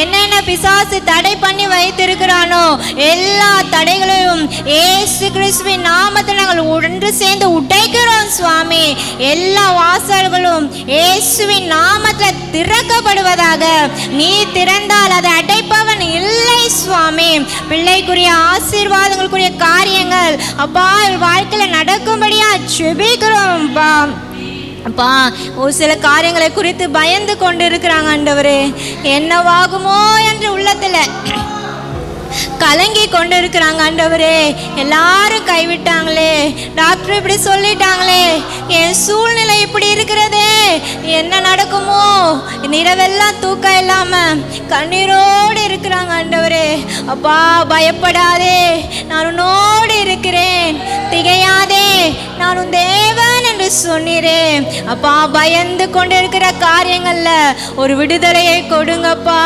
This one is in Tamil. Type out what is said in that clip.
என்னென்ன பிசாசு தடை பண்ணி வைத்திருக்கிறானோ எல்லா தடைகளையும் இயேசு கிறிஸ்துவின் நாமத்தில் நாங்கள் ஒன்று சேர்ந்து உடைக்கிறோம் சுவாமி. எல்லா வாசல்களும் இயேசுவின் நாமத்தில் திறக்கப்படுவதாக. நீ திறந்தால் அதை அடைப்பவன் இல்லை சுவாமி. பிள்ளைக்குரிய ஆசீர்வாதங்களுக்குரிய காரியங்கள் அப்பா வாழ்க்கையில நடக்கும்படியா ஜெபிக்கிறோம் அப்பா. ஒரு சில காரியங்களை குறித்து பயந்து கொண்டு இருக்கிறாங்க ஆண்டவரே. என்னவாகுமோ என்று உள்ளத்துல கலங்கி கொண்டு இருக்கிறாங்க ஆண்டவரே. எல்லாரும் கைவிட்டாங்களே, டாக்டர் இப்படி சொல்லிட்டாங்களே, என் சூழ்நிலை இப்படி இருக்கிறதே, என்ன நடக்குமோ, நிறவெல்லாம் தூக்கம் இல்லாம கண்ணீரோடு இருக்கிறாங்க ஆண்டவரே. அப்பா பயப்படாதே, நான் உன்னோடு இருக்கிறேன், திகையாதே, நான் உன் தேவன் என்று சொன்னீரே. அப்பா பயந்து கொண்டு இருக்கிற காரியங்கள்ல ஒரு விடுதலையை கொடுங்கப்பா.